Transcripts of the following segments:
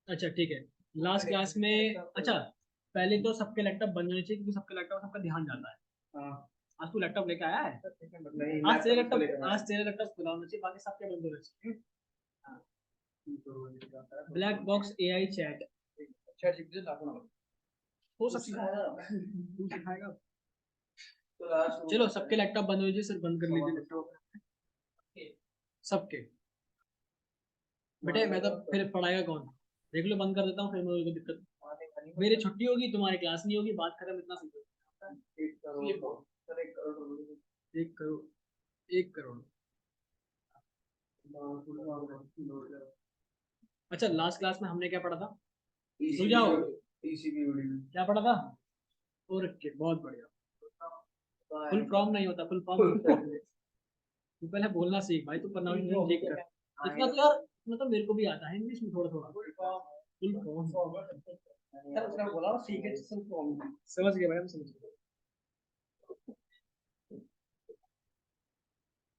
अच्छा ठीक है। लास्ट क्लास में अच्छा, पहले तो सबके लैपटॉप बंद होने चाहिए क्योंकि सबके लैपटॉप सबका ध्यान जाता है। हाँ। आज तू लैपटॉप लेके आया है? नहीं, आज तेरे लैपटॉप लैपटॉप आज तेरे लैपटॉप खुला होना चाहिए, बाकी सबके बंद होने चाहिए। Black box AI chat. अच्छा ठीक है, लाखों ना। हो सकता है तू सिखाएगा। तो लास्ट चलो सबके लैपटॉप बंद हो लीजिए, सर बंद कर लीजिए लैपटॉप सबके। बेटे मैं तो फिर पढ़ाएगा कौन? देख लो बंद कर देता हूँ, फिर मेरे को दिक्कत। मेरी छुट्टी होगी, तुम्हारी क्लास नहीं होगी, बात खत्म, इतना सही। 1 करोड़ 1 करोड़। अच्छा लास्ट क्लास में हमने क्या पढ़ा था? सुझाओ। क्या पढ़ा था? और बहुत बढ़िया। फुल फॉर्म नहीं होता, फुल फॉर्म होता है। तू पहले बोलना सीख भाई, तू प्रोनाउंसिएशन चेक कर। इतना तो यार, इतना तो मेरे को भी आता है इंग्लिश में थोड़ा थोड़ा। फुल फॉर्म यार उसने बोला सीखे, फुल फॉर्म समझ गए भाई, हम समझ गए।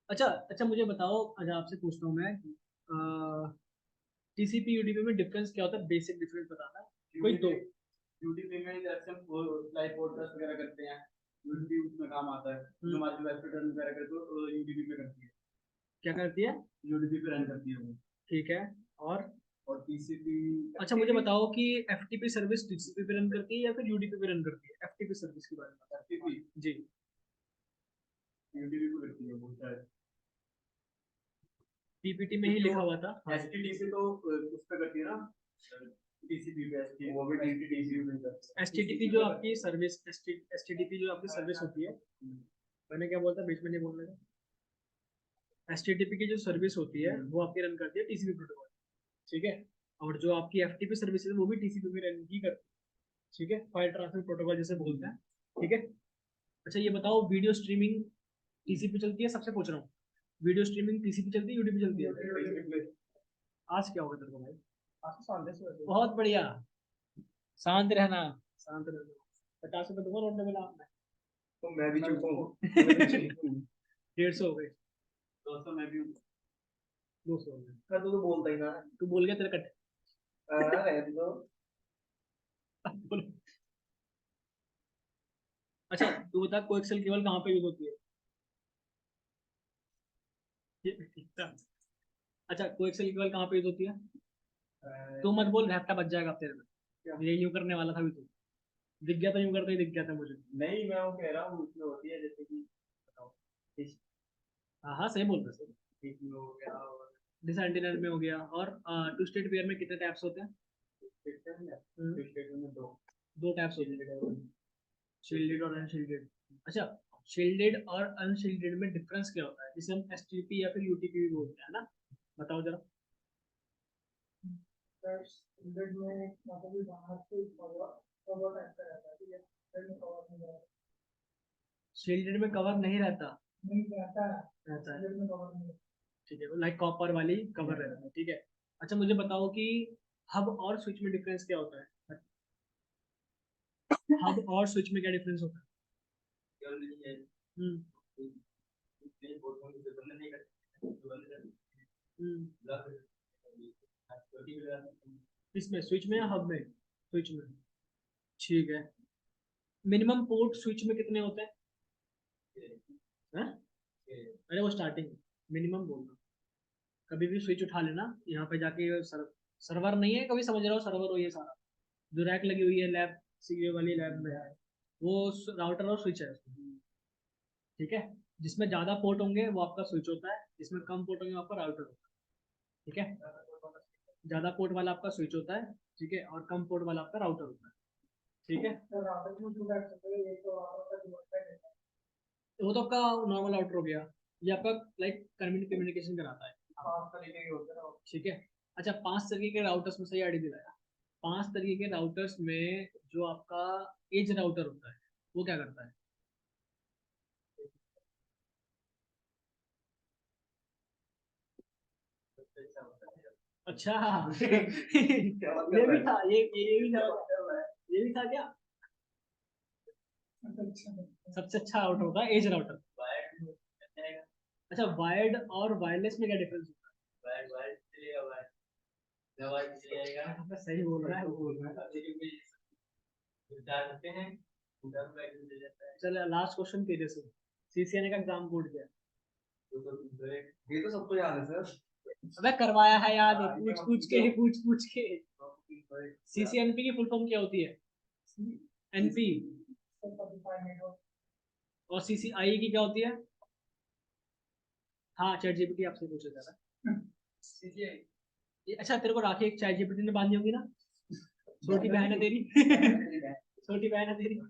अच्छा अच्छा मुझे बताओ, अच्छा आपसे पूछता हूँ मैं, टीसीपी यूडीपी में डिफरेंस क्या होता है? बेसिक डिफरेंस बताना कोई दो। यूडीपी में जैसे हम लाइव पॉडकास्ट वगैरह करते हैं, यूडीपी उसमें काम आता है। जो हमारी वेबसाइट रन वगैरह करते हो यूडीपी पे करती है। क्या करती है? यूडीपी पे रन करती है वो। ठीक है। और टीसीपी। अच्छा मुझे बताओ कि एफटीपी सर्विस टीसीपी पे रन करती है या फिर यूडीपी पे रन करती है? एफटीपी सर्विस के बारे में। एफटीपी जी यूडीपी पे करती है वो शायद। पीपीटी में ही लिखा हुआ था। एचटीटीपी तो उस पे करती है ना, टीसीपी पे। वो भी टीसीपी पे। एचटीटीपी जो आपकी सर्विस, एचटीटीपी जो आपकी सर्विस होती है, मैंने क्या बोलता बीच में नहीं बोलने का। एचटीटीपी की जो सर्विस होती है वो आपकी रन करती है टीसीपी प्रोटोकॉल। ठीक है। और जो आपकी एफटीपी सर्विस है वो भी टीसीपी में रन ही करती है। ठीक है, फाइल ट्रांसफर प्रोटोकॉल जैसे बोलते हैं। ठीक है। अच्छा ये बताओ, वीडियो स्ट्रीमिंग टीसीपी चलती है? सबसे पूछ रहा हूँ, वीडियो स्ट्रीमिंग टीसीपी चलती है यूडीपी चलती है? आज क्या होगा तेरे को भाई? आज तो शांति से बैठो। बहुत बढ़िया। शांत रहना, शांत रहना। 50 रुपये दूंगा नोट में मिला आपने। तो मैं भी चुप हूँ। 150 हो गए। 200 मैं भी हूँ। 200 हो गए। कर तो बोलता ही ना। तू बोल गया तेरे कट। रहने दो। अच्छा तू बता, कोएक्सियल केबल कहाँ पे यूज होती है? अच्छा कोएक्सियल केबल कहाँ पे यूज होती है? तू मत बोल, रैप्टा बच जाएगा तेरे में। ये यूं करने वाला था भी तू। दिख गया था, यूं करते ही दिख गया था मुझे। नहीं मैं वो कह रहा हूँ उसमें होती है जैसे कि बताओ। हाँ हाँ सही बोल रहे हो। एक में हो गया और डिसएंटीनर में हो गया। और टू स्टेट पेयर में कितने टैप्स होते हैं? टू स्टेट में दो टैप्स होते हैं, शील्डेड और अनशील्डेड। अच्छा, शील्डेड और अनशील्डेड में डिफरेंस क्या होता है, जिसे हम एसटीपी या फिर यूटीपी भी बोलते हैं ना? बताओ जरा। शील्डेड में मतलब बाहर से कवर रहता है, ठीक है। शील्डेड में कवर नहीं रहता? नहीं रहता है, रहता है। ठीक है, लाइक कॉपर वाली कवर रहता है। ठीक है। अच्छा मुझे बताओ कि हब और स्विच में डिफरेंस क्या होता है? हब और स्विच में क्या डिफरेंस होता है? हम्म। इसमें स्विच में या हब में? स्विच में। ठीक है। मिनिमम पोर्ट स्विच में कितने होते हैं? हैं? अरे वो स्टार्टिंग मिनिमम बोल रहा हूँ। कभी भी स्विच उठा लेना यहाँ पे जाके, सर्वर नहीं है, कभी समझ रहा हो सर्वर हो ये सारा, जो रैक लगी हुई है लैब, सीए वाली लैब में है, वो राउटर और स्विच है। ठीक है। जिसमें ज्यादा पोर्ट होंगे वो आपका स्विच होता है, जिसमें कम पोर्ट होंगे वो आपका राउटर होता है। ठीक है। ज्यादा पोर्ट वाला आपका स्विच होता है, ठीक है, और कम पोर्ट वाला आपका राउटर होता है। ठीक है। तो वो तो आपका नॉर्मल राउटर हो गया। ये आपका लाइक कम्युनिकेशन कराता है। ठीक है। अच्छा 5 तरीके के राउटर्स में सही आईडी दिलाया। 5 तरीके के राउटर्स में जो आपका एज राउटर होता है वो क्या करता है? अच्छा ये भी था, ये भी था, ये भी था क्या? सबसे अच्छा राउटर होता है एज राउटर। अच्छा वायर्ड और वायरलेस में क्या डिफरेंस होता है? सही बोल रहा है वो बोल रहा है। चल लास्ट क्वेश्चन तेरे से, सीसीएनए का एग्जाम कोड क्या है? ये तो सबको याद है सर। अबे करवाया है याद, पूछ के। सीसीएनपी की फुल फॉर्म क्या होती है? एनपी। और सीसीआई की क्या होती है? हाँ चैट जीपीटी आपसे पूछा जा रहा है। अच्छा तेरे को राखी एक चैट जीपीटी ने बांधी होगी ना, छोटी बहन है तेरी। छोटी बहन है तेरी।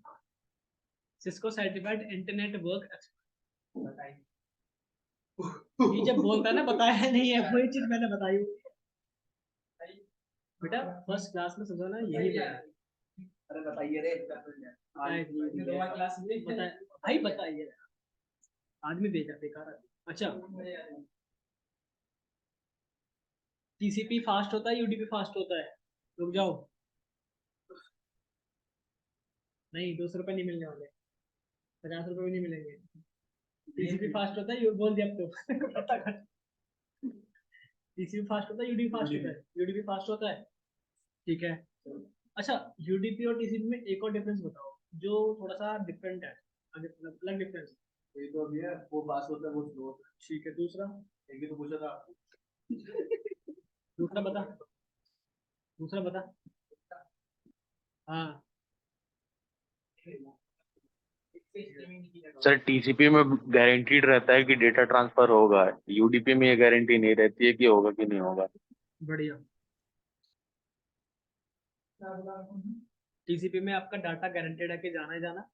Cisco certified internet work. ये जब बोलता है ना बताया नहीं है, वही चीज मैंने बताई होगी। बेटा फर्स्ट क्लास में समझो ना यही है। अरे बताइए रे। भाई बताइए, आदमी बेकार है। अच्छा टीसीपी फास्ट होता है यूडीपी फास्ट होता है? रुक जाओ, नहीं 200 रुपये नहीं मिलने वाले, 50 रुपये भी नहीं मिलेंगे। टीसीपी फास्ट होता है, बोल दिया अब तो। पता कर। टीसीपी फास्ट होता है यूडीपी फास्ट होता है? यूडीपी फास्ट होता है, ठीक है। अच्छा यूडीपी और टीसीपी में एक और डिफरेंस बताओ जो थोड़ा सा डिफरेंट है, अलग डिफरेंस। ये तो अभी है, वो पास होता है वो स्लो होता है। ठीक है दूसरा, एक भी तो पूछा था। दूसरा बता, दूसरा बता। हाँ सर टीसीपी में गारंटीड रहता है कि डेटा ट्रांसफर होगा, यूडीपी में ये गारंटी नहीं रहती है कि होगा कि नहीं होगा। बढ़िया। टीसीपी में आपका डाटा गारंटेड है कि जाना है जाना,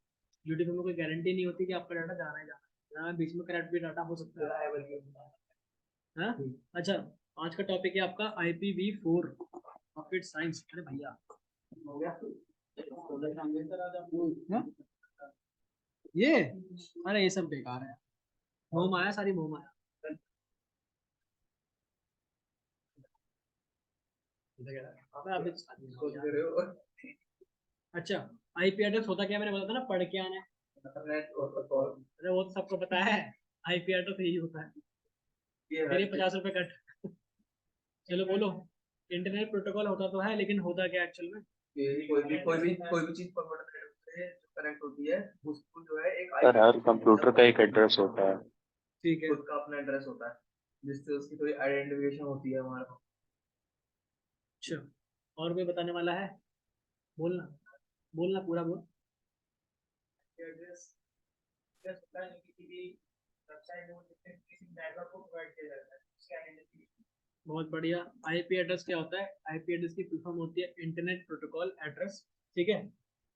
यूडीपी में कोई गारंटी नहीं होती कि आपका डाटा जाना है जाना, यहाँ बीच में करप्ट भी डाटा हो सकता है। हाँ अच्छा, आज का टॉपिक है आपका IPv4 पॉकेट साइंस। अरे भैया हो गया। हाँ? ये अरे ये सब बेकार है, मोह माया, सारी मोह माया। अबे अभी तो शादी नहीं हुई सोच यार। रहे हो। अच्छा आईपी एड्रेस होता क्या, मैंने बोला था ना पढ़ के आना है। इंटरनेट और कॉल। अरे वो तो सबको पता है, आईपी एड्रेस यही होता है। ये तेरे 50 रुपए कट। चलो बोलो, इंटरनेट प्रोटोकॉल होता तो है लेकिन होता क्या एक्चुअल में? कोई भी चीज फॉरवर्ड से जो कनेक्ट होती है उसको जो है एक सर हर कंप्यूटर का एक एड्रेस होता है। ठीक है खुद का अपना एड्रेस होता है जिससे उसकी थोड़ी आइडेंटिफिकेशन होती है हमारा। अच्छा, और कोई बताने वाला है? बोलना, बोलना पूरा बोल। एड्रेस होता है जो किसी भी वेबसाइट में किसी नेटवर्क को प्रोवाइड किया जाता है, उसकी आइडेंटिटी। बहुत बढ़िया। आईपी एड्रेस क्या होता है? आईपी एड्रेस की फुल फॉर्म होती है इंटरनेट प्रोटोकॉल एड्रेस, ठीक है।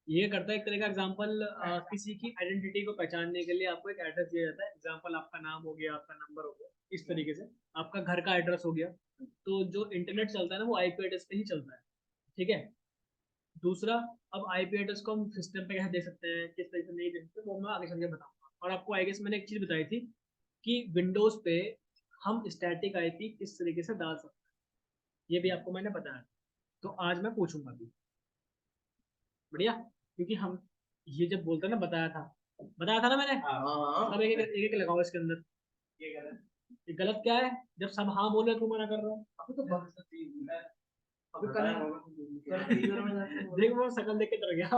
ये करता है एक तरह का एग्जांपल, किसी की आइडेंटिटी को पहचानने के लिए आपको एक एड्रेस दिया जाता है। एग्जांपल आपका नाम हो गया, आपका नंबर हो गया, इस तरीके से आपका घर का एड्रेस हो गया। तो जो इंटरनेट चलता है ना वो आईपी एड्रेस पे ही चलता है, ठीक है। दूसरा, अब आईपी एड्रेस को हम सिस्टम पे कैसे दे सकते हैं, किस तरीके से नहीं दे सकते, वो मैं आगे चल के बताऊंगा। और आपको आई गेस मैंने एक चीज बताई थी कि विंडोज पे हम स्टैटिक आईपी किस तरीके से डाल सकते हैं, ये भी आपको मैंने बताया। तो आज मैं पूछूंगा भी, बढ़िया। क्योंकि हम ये जब बोलते हैं ना बताया था ना मैंने। हाँ सब एक लगाओ इसके अंदर। ये गलत क्या है जब सब हाँ बोले तू मना कर रहा है? अभी तो अभी देख वो शकल देख के डर गया।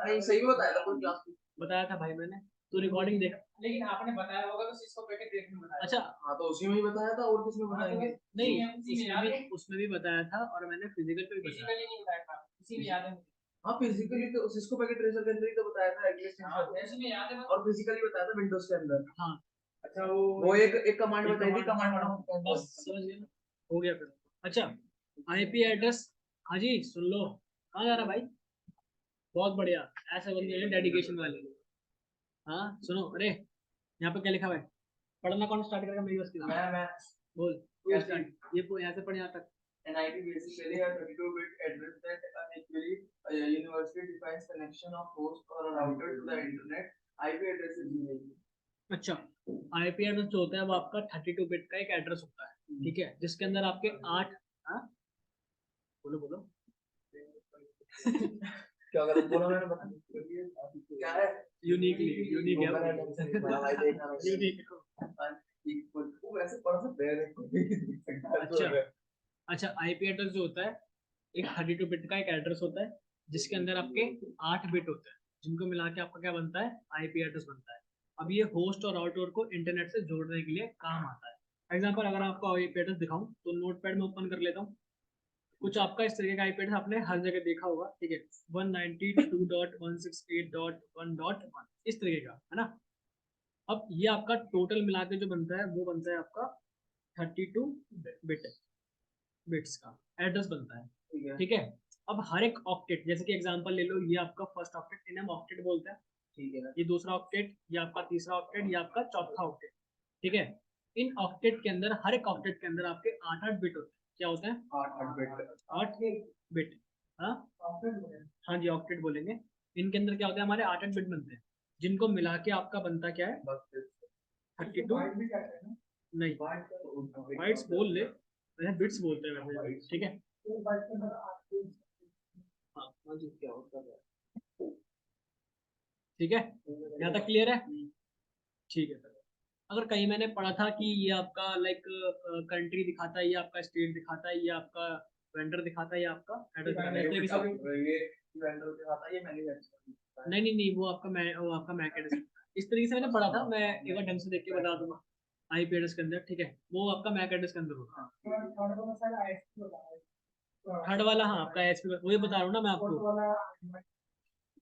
नहीं सही में बताया था कोई क्लास में। बताया था भाई मैंने, तो रिकॉर्डिंग देख। लेकिन आपने बताया होगा तो सिस्को पैकेट देखने में बताया। अच्छा हाँ तो उसी में ही बताया था और किसमें बताएंगे। नहीं उसमें भी बताया था और मैंने फिजिकल पे भी बताया। फिजिकली नहीं बताया था, इसी में याद है मुझे। हाँ फिजिकली तो सिस्को पैकेट ट्रेसर के अंदर ही तो बताया था एग्जिस्टेंस, इसमें याद है। और फिजिकली बताया था विंडोज के अंदर। हाँ अच्छा वो एक कमांड बताई थी, कमांड बस समझ गए ना? हो गया फिर। अच्छा आईपी एड्रेस, हाँ जी सुन लो, कहाँ जा रहा भाई? बहुत बढ़िया, ऐसे बंदे हैं डेडिकेशन वाले। हाँ सुनो, अरे यहाँ पे क्या लिखा हुआ है? पढ़ना कौन स्टार्ट करेगा मेरी बस की? मैं बोल तू स्टार्ट, ये यहाँ से पढ़ यहाँ तक। An IP basically a 32-bit address that unequally universally defines connection of host or a router to the internet. IP address is unique. अच्छा आईपी एड्रेस जो होता है वो आपका 32 बिट का एक एड्रेस होता है, ठीक है, जिसके अंदर आपके 8। हाँ बोलो बोलो। क्या गलत बोला मैंने? बता क्या है? यूनिक है यूनिक। वो वैसे पढ़ सकते हैं। अच्छा अच्छा, आईपी एड्रेस जो होता है एक 32 बिट का एक एड्रेस होता है जिसके अंदर आपके 8 बिट होते हैं, जिनको मिला के आपका क्या बनता है, आईपी एड्रेस बनता है। अब ये होस्ट और राउटर को इंटरनेट से जोड़ने के लिए काम आता है। एग्जांपल अगर आपको आईपी एड्रेस दिखाऊं तो नोटपैड में ओपन कर लेता हूँ। कुछ आपका इस तरीके का आईपी एड्रेस आपने हर जगह देखा होगा, ठीक है, 192.168.1.1 इस तरीके का है ना। अब ये आपका टोटल मिला के जो बनता है वो बनता है आपका 32 बिट्स का एड्रेस बनता है, ठीक है। अब हर एक ऑक्टेट, जैसे कि एग्जांपल ले लो, ये आपका फर्स्ट ऑक्टेट, इन्हें हम ऑक्टेट बोलते हैं, ठीक है। ये दूसरा ऑक्टेट, ये आपका तीसरा ऑक्टेट, ये आपका चौथा ऑक्टेट, ठीक है। इन ऑक्टेट के अंदर, हर एक ऑक्टेट के अंदर आपके 8-8 बिट होते हैं। क्या होते हैं? 8 बिट। हाँ हाँ जी, ऑक्टेट बोलेंगे। इनके अंदर क्या होता है, हमारे 8-8 बिट बनते हैं, जिनको मिला के आपका बनता क्या है, 32। नहीं, बाइट्स बोल ले, बिट्स बोलते हैं वैसे, ठीक है। हाँ हाँ जी, क्या होता है, ठीक है, यहाँ तक क्लियर है? ठीक है सर। अगर कहीं मैंने पढ़ा था कि ये आपका लाइक कंट्री दिखाता है, ये आपका स्टेट दिखाता है, ये आपका वेंडर दिखाता है, ये आपका एड्रेस दिखाता है, इस तरीके से। ये वेंडर दिखाता है, ये मैन्युफैक्चरर। नहीं नहीं नहीं, वो आपका मैक एड्रेस, इस तरीके से मैंने पढ़ा था। मैं एक बार ढंग से देख के बता दूंगा आईपी एड्रेस के अंदर, ठीक है, वो आपका मैक एड्रेस के अंदर होगा। थर्ड वाला, हाँ, आपका एसपी, वही बता रहा हूँ ना मैं आपको।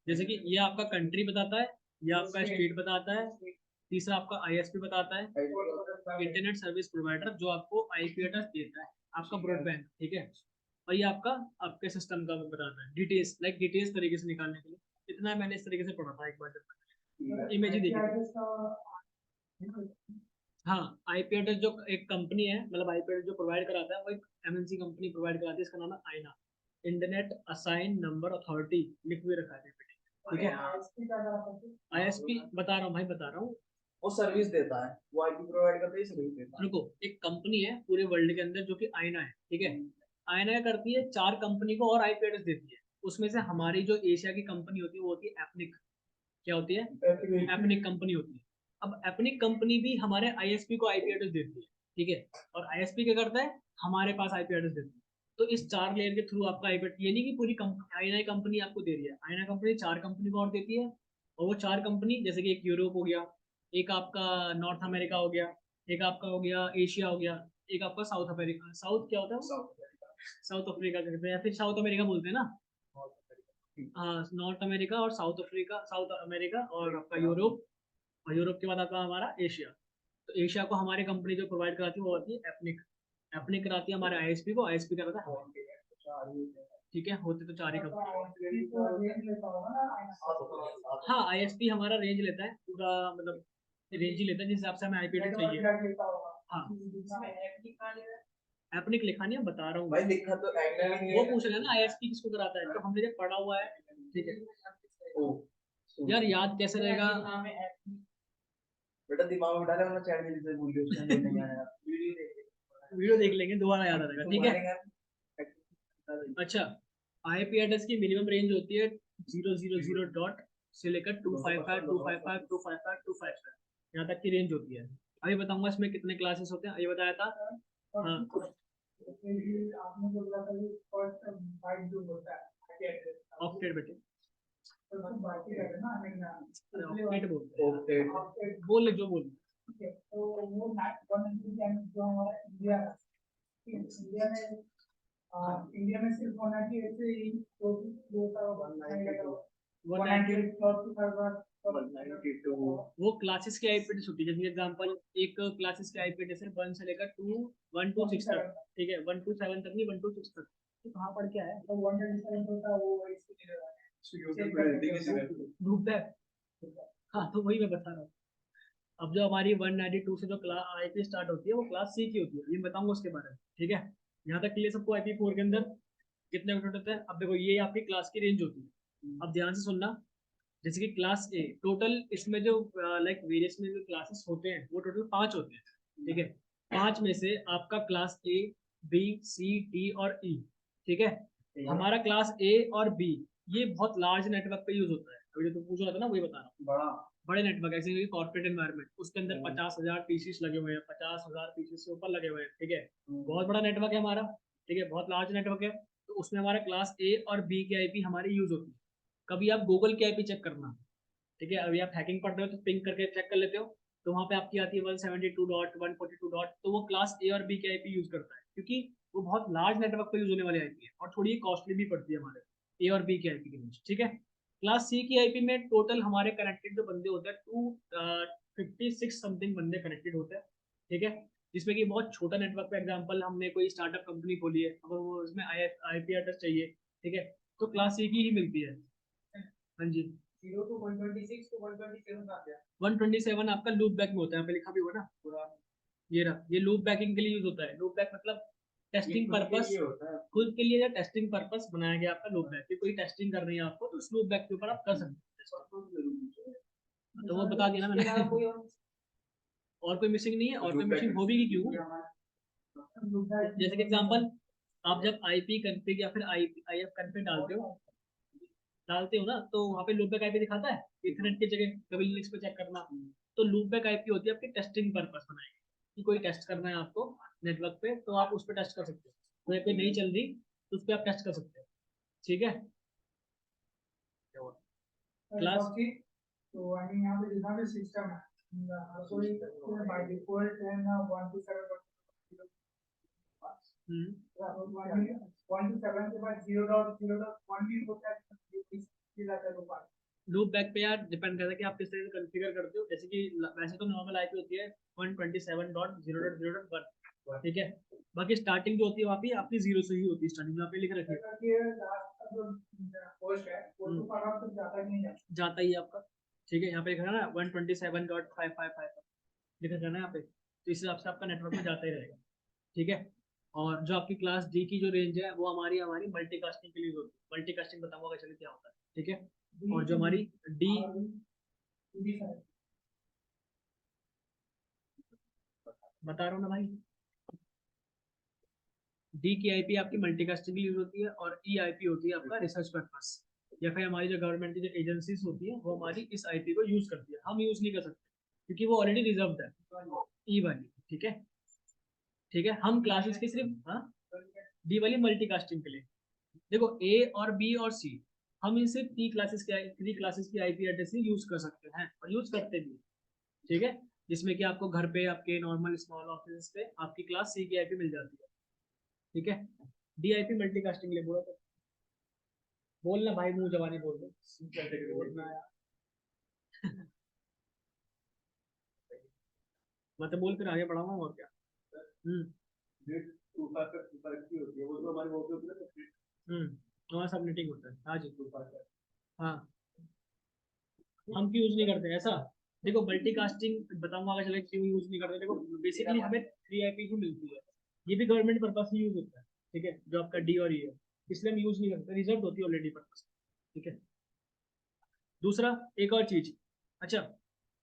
जैसे कि ये आपका कंट्री बताता है, ये आपका स्टेट बताता है, तीसरा आपका आईएसपी बताता है, इंटरनेट सर्विस प्रोवाइडर जो आपको आईपी एड्रेस देता है, आपका ब्रॉडबैंड, ठीक है। और ये आपका आपके सिस्टम का बताता है डिटेल्स, लाइक डिटेल्स तरीके से निकालने के लिए। इतना मैंने इस तरीके से पढ़ा था एक बार जब इमेज ही देखी थी। हाँ, आईपी एड्रेस जो एक कंपनी है, मतलब आईपी एड्रेस जो प्रोवाइड कराता है वो एक एमएनसी कंपनी प्रोवाइड कराती है, इसका नाम है आईना, इंटरनेट असाइन नंबर अथॉरिटी, लिख हुए रखा है, ठीक है। आईएसपी बता रहा हूँ भाई, बता रहा हूँ। वो सर्विस देता है, वो आईपी प्रोवाइड करता है, सर्विस देता है। रुको, एक कंपनी है पूरे वर्ल्ड के अंदर जो कि आईना है, ठीक है। आईना क्या करती है, 4 कंपनी को और आईपी एड्रेस देती है। उसमें से हमारी जो एशिया की कंपनी होती है वो होती है एपनिक। क्या होती है? एपनिक कंपनी होती है। अब एपनिक कंपनी भी हमारे आईएसपी को आईपी एड्रेस देती है, ठीक है। और आईएसपी क्या करता है, हमारे पास आईपी एड्रेस देती है। तो इस 4 लेयर के थ्रू आपका आईपी, ये नहीं कि पूरी आईना कंपनी आपको दे रही है, आईना कंपनी 4 कंपनी को और देती है। और वो 4 कंपनी, जैसे कि एक यूरोप हो गया, एक आपका नॉर्थ अमेरिका हो गया, एक आपका हो गया एशिया हो गया, एक आपका साउथ अमेरिका, साउथ क्या होता है, साउथ अफ्रीका कहते हैं, या फिर साउथ अमेरिका बोलते हैं ना। हाँ, नॉर्थ अमेरिका और साउथ अफ्रीका, साउथ अमेरिका और आपका यूरोप, और यूरोप के बाद आता है हमारा एशिया। तो एशिया को हमारी कंपनी जो प्रोवाइड कराती है वो होती है एपनिक। एपनिक कराती है हमारे आईएसपी को, आईएसपी कराता है हमें। ठीक है, होते तो 4 ही कंपनी। हाँ, आईएसपी हमारा रेंज लेता है पूरा, मतलब रेंज ही लेता है जिस हिसाब से हमें आईपी एड्रेस चाहिए। हाँ, एपनिक लिखा नहीं है, बता रहा हूँ भाई, लिखा तो वो पूछ रहे हैं ना आईएसपी किसको कराता है, तो हमने जब पढ़ा हुआ है, ठीक है। यार याद कैसे रहेगा, बेटा दिमाग में डाले, वरना चैट जीपीटी से पूछ लो, उसके अंदर नहीं आएगा। वीडियो देख लेंगे, दोबारा याद आ जाएगा, ठीक है। अच्छा, आईपी एड्रेस की मिनिमम रेंज होती है 000 डॉट से लेकर 255 255 255 255, यहाँ तक की रेंज होती है। अभी बताऊंगा इसमें कितने क्लासेस होते हैं, ये बताया था। हाँ, ऑक्टेट बेटे, ऑक्टेट बोलते हैं, बोल ले जो बोल। इंडिया में सिर्फ 198 ऐसे ही, तो 192 वो क्लासेस की आईपी एड्रेस होती है। जैसे एग्जांपल, एक क्लासेस की आईपी एड्रेस है 1 से लेकर 1 to 6 तक, ठीक है, 1 to 7 तक नहीं, 1 to 6 तक। तो कहाँ पढ़ के आया, तो 127 होता है वो, ढूंढता है। हाँ, तो वही मैं बता रहा हूँ। अब जो हमारी 192 से जो क्लास आईपी स्टार्ट होती है वो क्लास सी की होती है, ये बताऊंगा उसके बारे में, ठीक है। यहाँ तक के लिए सबको आईपी 4 के अंदर कितने बिट होते हैं। अब देखो, ये आपकी क्लास की रेंज होती है। अब ध्यान से सुनना, जैसे कि क्लास ए, टोटल इसमें जो लाइक वेरियस में जो क्लासेस होते हैं वो टोटल 5 होते हैं, ठीक है। 5 में से आपका class A, B, C, D और ई, ठीक है। हमारा क्लास ए और बी ये बहुत लार्ज नेटवर्क पे यूज होता है। अभी जो तुम पूछ रहा था ना वही बता रहा हूँ, बड़े नेटवर्क, ऐसे कि कॉर्पोरेट एनवायरनमेंट, उसके अंदर 50,000 पीसीस लगे हुए हैं, 50,000 पीसीस से ऊपर लगे हुए हैं, ठीक है। बहुत बड़ा नेटवर्क है हमारा, ठीक है, बहुत लार्ज नेटवर्क है, तो उसमें हमारा क्लास ए और बी की आईपी हमारी यूज होती है। कभी आप गूगल की आईपी चेक करना, ठीक है, अभी आप हैकिंग पढ़ रहे हो तो पिंग करके चेक कर लेते हो, तो वहाँ पे आपकी आती है 172.142 डॉट, तो वो क्लास ए और बी की आईपी यूज करता है, क्योंकि वो बहुत लार्ज नेटवर्क पे यूज होने वाली आईपी है और थोड़ी कॉस्टली भी पड़ती है हमारे ए और बी की आईपी के बीच, ठीक है। क्लास सी की आईपी में टोटल हमारे कनेक्टेड जो बंदे होते हैं 256 समथिंग बंदे कनेक्टेड होते हैं, ठीक है, जिसमें कि बहुत छोटा नेटवर्क पे एग्जांपल हमने कोई स्टार्टअप कंपनी खोली है, अगर वो उसमें आईपी एड्रेस चाहिए, ठीक है, तो क्लास सी की ही मिलती है। हाँ जी, 0 to 126 to 127 आ गया। 127 आपका लूप बैक में होता है, यहाँ पे लिखा भी होगा ना पूरा, ये रहा, ये लूप बैकिंग के लिए यूज होता है। लूप बैक मतलब टेस्टिंग पर्पस, खुद के लिए या टेस्टिंग पर्पस बनाया गया आपका लूप बैक, कि कोई टेस्टिंग कर रही है आपको, तो उस लूप बैक के ऊपर आप कर सकते हैं। तो वो बता दिया ना मैंने। और कोई मिसिंग नहीं है, और कोई मिसिंग होगी कि क्यों, जैसे कि एग्जांपल, आप जब आईपी कॉन्फ़िग या फिर आईएफ कॉन्फ़िग डालते हो ना, तो वहाँ पे लूप बैक आईपी दिखाता है इथरनेट की जगह, कभी लिनक्स पे चेक करना, तो लूप बैक आईपी होती है आपकी टेस्टिंग पर्पस बनाई, कि कोई टेस्ट करना है आपको नेटवर्क पे, तो आप उस पर टेस्ट कर सकते हो, कोई आईपी नहीं चल रही तो उस पर आप टेस्ट कर सकते हो, ठीक है। क्लास तो यहाँ पे जितना भी सिस्टम है, कोई बाय डिफॉल्ट है ना 1 to 7 1 to 7 के बाद 0.0.1 भी होता है। लूप बैक पे यार डिपेंड करता है कि आप किस तरह से कॉन्फ़िगर करते हो, जैसे कि वैसे तो नॉर्मल आईपी होती है 127.0.0.1, ठीक है, बाकी स्टार्टिंग जो होती है वहाँ पे आपकी जीरो से ही होती है, स्टार्टिंग वहाँ पे लिख रखी है, जाता ही है आपका, ठीक है, यहाँ पे लिखा है ना 127.555 लिखा है ना यहाँ पे, तो इस हिसाब से आपका नेटवर्क में जाता ही रहेगा, ठीक है। और जो आपकी क्लास डी की जो रेंज है वो हमारी हमारी मल्टीकास्टिंग के लिए होती है, मल्टीकास्टिंग बताऊंगा चलिए क्या होता है, ठीक है। और जो हमारी डी, बता रहा हूँ ना भाई, डी की आईपी आपकी मल्टीकास्टिंग के लिए होती है, और ई आईपी होती है आपका रिसर्च पर्पस, या फिर हमारी जो गवर्नमेंट की जो एजेंसीज होती है वो हमारी इस आईपी को यूज करती है, हम यूज नहीं कर सकते क्योंकि वो ऑलरेडी रिजर्व्ड है, ई वाली, ठीक है, ठीक है, हम क्लासेस की सिर्फ, हाँ, डी वाली मल्टीकास्टिंग के लिए, देखो ए और बी और सी, हम इन सिर्फ थ्री क्लासेस की आईपी एड्रेस ही यूज कर सकते हैं और यूज करते भी, ठीक है, जिसमें कि आपको घर पे आपके नॉर्मल स्मॉल ऑफिस पे आपकी क्लास सी की आईपी मिल जाती है, ठीक है। डी आईपी मल्टीकास्टिंग के लिए बोला, तो बोलना भाई, मुंह जबानी बोल दो, मतलब बोल फिर आगे बढ़ाऊंगा और क्या। हमारा सबनेटिंग होता है, हाँ जी, हाँ, हम क्यों यूज नहीं करते ऐसा, देखो मल्टीकास्टिंग बताऊंगा आगे चले क्यों यूज नहीं करते, देखो बेसिकली हमें थ्री आईपी ही मिलती है, ये भी गवर्नमेंट पर्पस ही यूज होता है, ठीक है, जो आपका डी और ई है, इसलिए हम यूज नहीं करते, रिजर्व होती है ऑलरेडी पर्पस, ठीक है। दूसरा एक और चीज, अच्छा,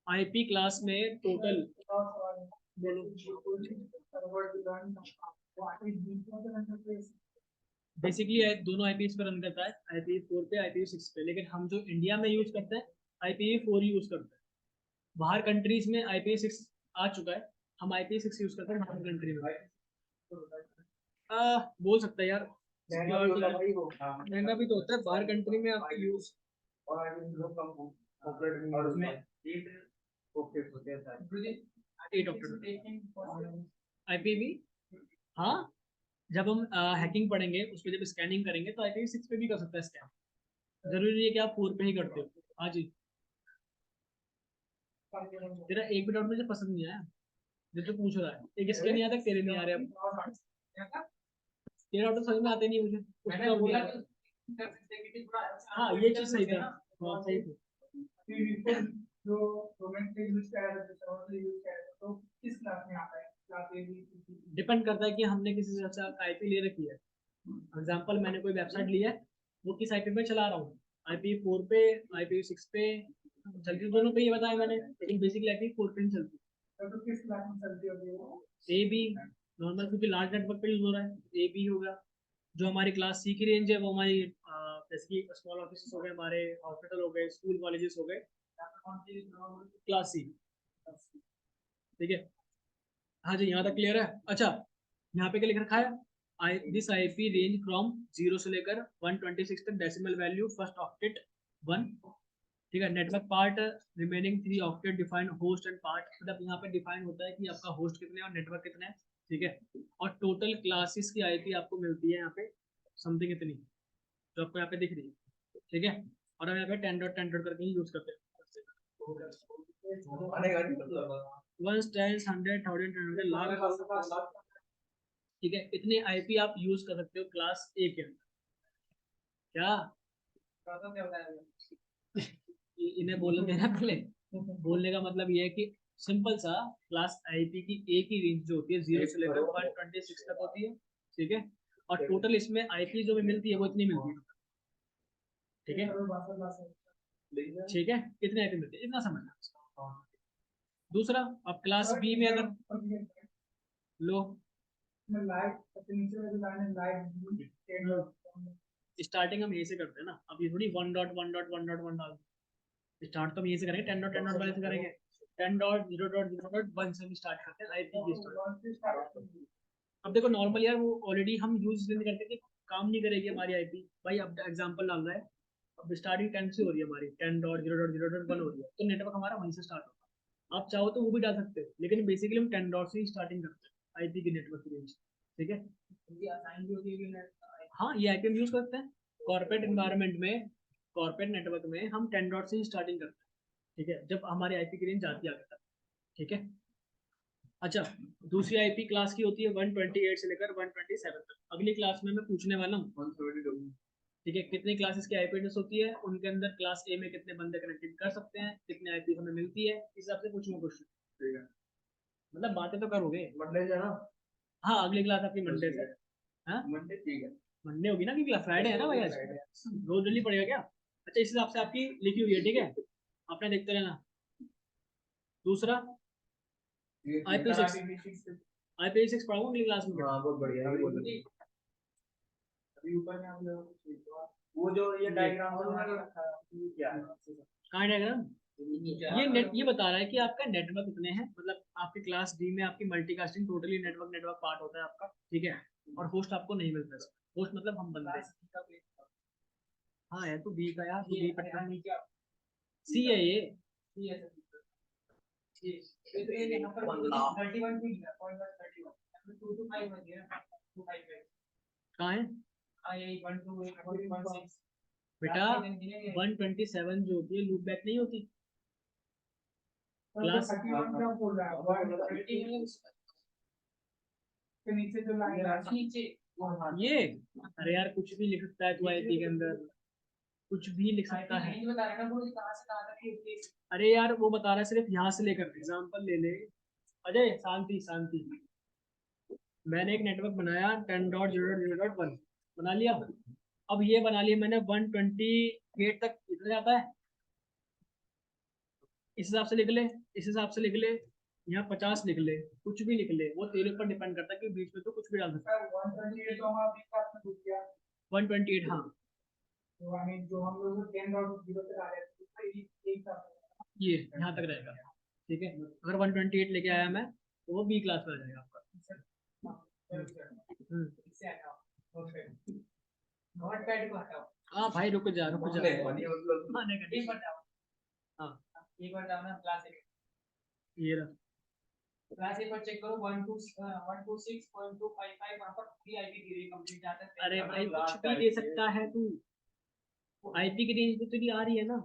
आईपी क्लास में टोटल, बेसिकली दोनों आईपी पर रन करता है, IPv4 पे IPv6 पे, लेकिन हम जो इंडिया में यूज करते हैं IPv4 यूज करते हैं, बाहर कंट्रीज में IPv6 आ चुका है, हम IPv6 यूज करते हैं बाहर कंट्री में, बोल सकता है यार, महंगा भी तो होता है बाहर कंट्री में आपका यूज, और उसमें 8 ऑक्टेट IPv, हाँ, जब हम हैकिंग पढ़ेंगे उस पर जब स्कैनिंग करेंगे तो IPv6 पे भी कर सकता है स्कैन, जरूरी नहीं है कि आप 4 पे ही करते हो, हाँ जी। तेरा एक भी डाउट मुझे पसंद नहीं आया, जो तू पूछ रहा है, एक इसके नहीं आता, तेरे नहीं आ रहे, अब तेरा डाउट समझ में आते नहीं मुझे, उसका बोला, हाँ ये चीज सही था, हाँ सही था, जो डोमेन पे यूज किया जाता है, सर्वर पे यूज किया जाता है, तो किस क्लास में आता है, class A B C, depend करता है कि हमने किसी से आईपी ले रखी है, एग्जांपल मैंने कोई वेबसाइट ली है, वो किस आईपी पे चला रहा हूँ, IPv4 पे, IPv6 पे चलती, दोनों पे ही बताया मैंने, लेकिन बेसिकली IPv4 पे ही चलती तो किस क्लास में चलती होगी वो, ए बी नॉर्मल, क्योंकि लार्ज नेटवर्क पे यूज हो रहा है, ए बी होगा। जो हमारी क्लास सी की रेंज है वो हमारी जैसे कि स्मॉल ऑफिस हो गए, हमारे हॉस्पिटल हो गए, स्कूल कॉलेजेस हो गए, क्लास सी, ठीक है, हाँ जी, यहाँ तक क्लियर है। अच्छा, यहाँ पे क्या लिख रखा है, दिस आईपी रेंज फ्रॉम 0 से लेकर 126 तक, डेसिमल वैल्यू फर्स्ट ऑक्टेट 1, ठीक है। Network part remaining 3 octet define host and part, मतलब यहाँ पे डिफाइन होता है कि आपका होस्ट कितने और नेटवर्क कितने हैं, ठीक है। और टोटल क्लासेस की आईपी आपको मिलती है यहाँ पे समथिंग इतनी, जो आपको यहाँ पे दिख रही है, ठीक है। और हम यहाँ पे 10.10 करके ही यूज करते हैं, 1 10 100 1000 लाख, ठीक है। इतने आईपी आप यूज कर सकते हो क्लास ए के अंदर। क्या इन्हें बोलने देना पहले। बोलने का मतलब ये है कि सिंपल सा क्लास आईपी की ए की रेंज जो होती है 0 से लेकर 126 तक होती है, ठीक है। और टोटल इसमें आईपी जो भी मिलती है वो इतनी मिलती है, ठीक है। ठीक है, कितने आईपी मिलती है इतना समझना। दूसरा, अब क्लास बी में अगर लो स्टार्टिंग हम यहीं से करते हैं ना, अब ये थोड़ी 1.1.1.1 डाल, स्टार्ट तो हम यहीं से करेंगे, 10.10 वाले से करेंगे, 10.0.0.1 से भी स्टार्ट करते हैं आईपी की स्टार्ट। अब देखो नॉर्मल यार वो ऑलरेडी हम यूज नहीं करते कि काम नहीं करेगी हमारी आईपी, भाई अब एग्जांपल डाल रहा है, अब स्टार्टिंग 10 से हो रही है हमारी, 10.0.0.1 हो रही है, तो नेटवर्क हमारा वहीं से स्टार्ट होगा। आप चाहो तो वो भी डाल सकते हो, लेकिन बेसिकली हम 10 डॉट से ही स्टार्टिंग करते हैं आईपी की नेटवर्क की रेंज, ठीक है। हाँ ये आईपी हम यूज करते हैं कॉर्पोरेट एनवायरनमेंट में, कॉर्पोरेट नेटवर्क में हम 10 डॉट से ही स्टार्टिंग करते हैं, ठीक है, जब हमारी आईपी की रेंज जाती है आगे तक, ठीक है। अच्छा, दूसरी आईपी क्लास की होती है 128 से लेकर 127 तक, अगली क्लास में मैं पूछने वाला हूँ, ठीक है, कितनी क्लासेस की आईपी एड्रेस होती है, उनके अंदर क्लास ए में कितने बंदे कनेक्टेड कर सकते हैं, कितने आईपी हमें मिलती है, इस हिसाब से पूछूंगा क्वेश्चन, ठीक है। मतलब बातें तो करोगे मंडे से ना, हाँ अगली क्लास आपकी मंडे से, हाँ मंडे, ठीक है मंडे होगी ना, क्योंकि फ्राइडे है ना भाई, आज रोज जल्दी पड़ेगा क्या। अच्छा, इस हिसाब से आपकी लिखी हुई है, ठीक है, आपने देखते रहना। दूसरा IP6 पढ़ाऊंगा अगली क्लास में, हाँ बहुत बढ़िया है, अभी ऊपर में आप वो जो ये डायग्राम क्या है, कहाँ है डायग्राम, ये बता रहा है कि आपका नेटवर्क कितने हैं, मतलब आपकी क्लास डी में आपकी मल्टीकास्टिंग टोटली नेटवर्क पार्ट होता है आपका, ठीक है। और होस्ट आपको नहीं मिलता, होस्ट मतलब हम बंदे, हाँ है तो बी का यार, तो बी पट्टा सी है ये, कहाँ है बेटा, 127 जो होती है लूप बैक नहीं होती क्लास, नीचे जो नीचे ये, अरे यार कुछ भी लिख सकता है तू आईपी के अंदर, कुछ भी लिख सकता है, अरे यार वो बता रहा है सिर्फ यहाँ से लेकर, एग्जांपल ले ले अजय, शांति शांति, मैंने एक नेटवर्क बनाया 10.0.0.1 बना लिया, अब ये बना लिया मैंने 128 तक इतना जाता है, इस हिसाब से लिख ले, इस हिसाब से लिख ले, यहाँ 50 लिख ले, कुछ भी लिख ले, वो तेरे ऊपर डिपेंड करता है कि बीच में तो कुछ भी डाल सकता है। 128 हाँ, ये यहाँ तक रहेगा, ठीक है। अगर 128 लेके आया मैं तो वो बी क्लास में आ जाएगा आपका। हाँ भाई रुक जा हाँ एक बार जाओ ना क्लास ये रहा, क्लास एक बार चेक करो 126.255 वहां पर पूरी आईपी की रेंज कंप्लीट जाता है। अरे भाई कुछ भी दे सकता है तू, आईपी की रेंज तो तेरी आ रही है ना,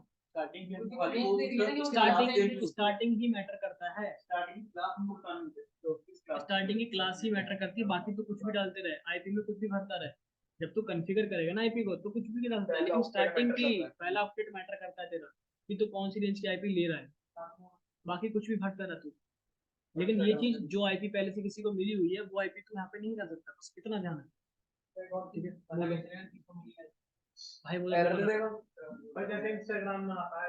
स्टार्टिंग ही मैटर करता है, स्टार्टिंग की क्लास ही मैटर करती है, बाकी तो कुछ भी डालते रहे आईपी में, कुछ भी भरता रहे, जब तू कॉन्फ़िगर करेगा ना आईपी को तो कुछ भी डालता है, लेकिन स्टार्टिंग की पहला ऑक्टेट मैटर करता है तेरा कि तू कौन सी रेंज की आईपी ले रहा है, बाकी कुछ भी भरता रहा तू, लेकिन ये चीज जो आईपी पहले से किसी को मिली हुई है वो आईपी तू यहाँ पे नहीं कर सकता, बस इतना ध्यान है, ठीक है। बोलो भाई बोलो जैसे इंस्टाग्राम में आता है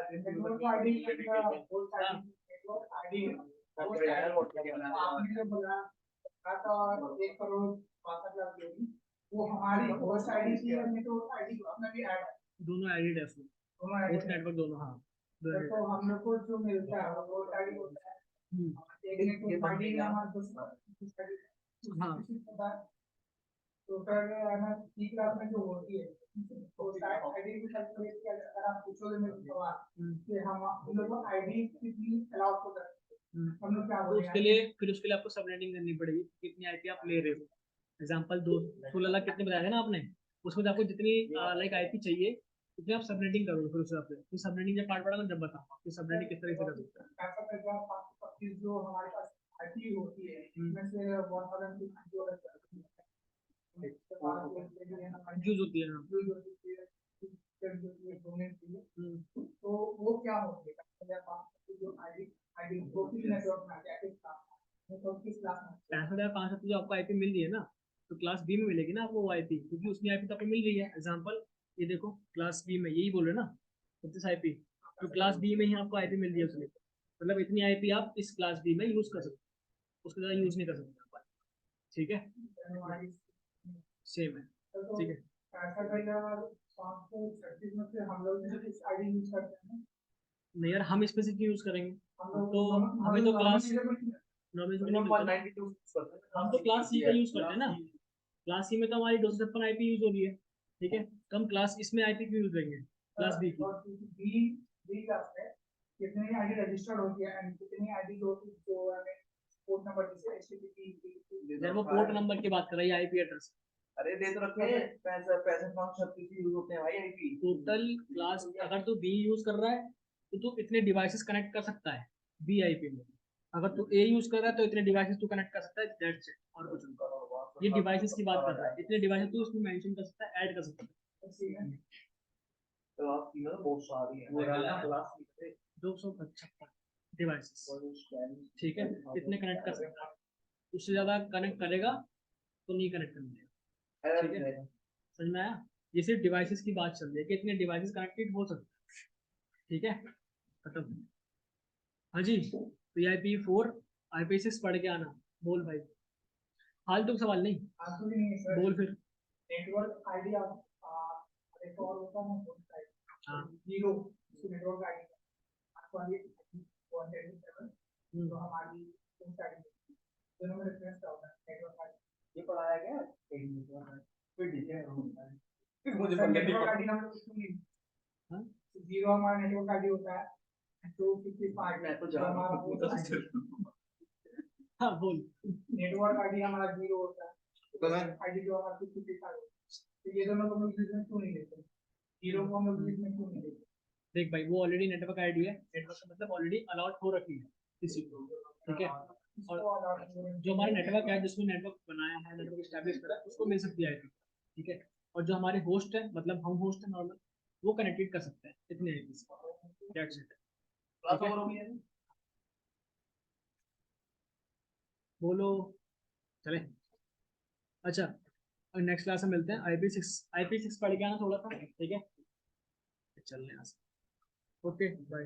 वो हमारी होस्ट आईडी थी और नहीं तो आईडी अपना भी ऐड है, दोनों आईडी है उसमें, होस्ट नेटवर्क दोनों, हाँ तो हम लोग को जो मिलता है वो आईडी होता है, एक नेटवर्क आईडी हमारे दोस्त, हाँ तो सर ना सी क्लास में जो होती है तो शायद आईडी भी कैलकुलेट किया अगर आप पूछोगे मेरे को सवाल कि हम लोग को आईडी कितनी अलाउ हो सकती है हम लोग क्या तो बोलेंगे उसके लिए फिर उसके लिए आपको सबनेटिंग करनी पड़ेगी, कितनी आईपी आप ले रहे हो। एग्जांपल 16 लाख कितने बताया था ना आपने, उसमें से आपको जितनी लाइक आईपी चाहिए उतनी आप सबनेटिंग करोगे फिर उस हिसाब से। फिर सबनेटिंग जब पार्ट पड़ा जब बताऊंगा कि सबनेटिंग किस तरह से कर सकते हैं। ऐसा करके 525 जो हमारे पास आईडी होती है इसमें से 1000 जो यूज होती है ना। तो वो क्या होगी जो आईडी आईडी वो किस नेटवर्क में आती है नेटवर्क किस क्लास में 65,500 जो आपको आईपी मिल रही है ना, तो क्लास बी में मिलेगी ना आपको वो आईपी, क्योंकि उसमें आईपी तो आपको मिल रही है। एग्जांपल ये देखो क्लास बी में यही बोल रहे ना 25 आईपी, तो क्लास बी में ही आपको आईपी मिल रही है उसमें, मतलब इतनी आईपी आप इस क्लास बी में यूज कर सकते हो, उसके ज़्यादा यूज नहीं कर सकते आप। ठीक है, सेम है। ठीक है, ऐसा करेगा 536 में से हम लोग इस आईडी यूज करते हैं नहीं यार हम स्पेसिफिक यूज करेंगे तो हम हमें तो क्लास मिनिमम 192%। हम तो क्लास सी का यूज करते हैं ना। क्लास सी में तो हमारी 256 आईपी यूज हो रही है, ठीक है, तो हम क्लास इसमें आईपी क्यों यूज करेंगे क्लास बी की। बी बी क्लास में कितनी आईडी रजिस्टर्ड होती है एंड कितनी आईडी जो जो हमें पोर्ट नंबर जैसे एचटीटीपी यार वो पोर्ट नंबर की बात कर रही है, आईपी एड्रेस। अरे दे तो रखे हैं 65,536 यूज होते हैं भाई आईपी। टोटल क्लास अगर तू बी यूज कर रहा है तो तू इतने डिवाइसेस कनेक्ट कर सकता है बी आईपी में। अगर तू ए यूज कर रहा है तो इतने डिवाइसेस तू कनेक्ट कर सकता है, दैट्स इट, और कुछ नहीं। ये डिवाइसेस की बात कर रहा है, इतने डिवाइसेस तू इसमें मेंशन कर सकता है, ऐड कर सकता है। क्लास की में बहुत सारी है क्लास 255 डिवाइसेस, ठीक है, इतने कनेक्ट कर सकता है। उससे ज्यादा कनेक्ट करेगा तो नहीं कनेक्ट करने देगा। ठीक है, समझ में आया। ये सिर्फ डिवाइसेस की बात चल रही है कि इतने डिवाइसेस कनेक्टेड हो सकते हैं। ठीक है, खत्म। हाँ जी, तो ये IP4 IP6 पढ़ के आना। बोल भाई, फालतू सवाल नहीं, बोल फिर। नेटवर्क आईडी एक और होता है हाँ जीरो नेटवर्क आईडी वाली 187 तो हमारी दोनों में डिफरेंस क्या होता है नेटवर्क आईडी ये पढ़ाया गया फिर डिटेल होता है फिर मुझे नेटवर्क आईडी हम लोग सुनिए हाँ जीरो हमारा नेटवर्क आईडी होता है 255 मैं तो जा रहा हूँ हाँ बोल। नेटवर्क आईडी हमारा जीरो होता है आईडी जो हमारा 255 तो ये दोनों को हम इसमें क्यों नहीं लेते जीरो को हम लोग इसमें क्यों नहीं लेते देख भाई वो ऑलरेडी नेटवर्क आईडी है, नेटवर्क का मतलब ऑलरेडी अलॉट हो रखी है किसी को। ठीक है, और जो हमारा नेटवर्क है जिसमें नेटवर्क बनाया है, नेटवर्क स्टैब्लिश करा है, उसको मिल सकती है आईपी। ठीक है, और जो हमारे होस्ट है, मतलब हम होस्ट है नॉर्मल, वो कनेक्टेड कर सकते हैं इतने आईपी से, दैट्स इट। क्लास ओवर हो गई है बोलो चले। अच्छा, नेक्स्ट क्लास में मिलते हैं। IP6 पढ़ के आना थोड़ा सा, ठीक है, चल रहे हैं। Okay bye.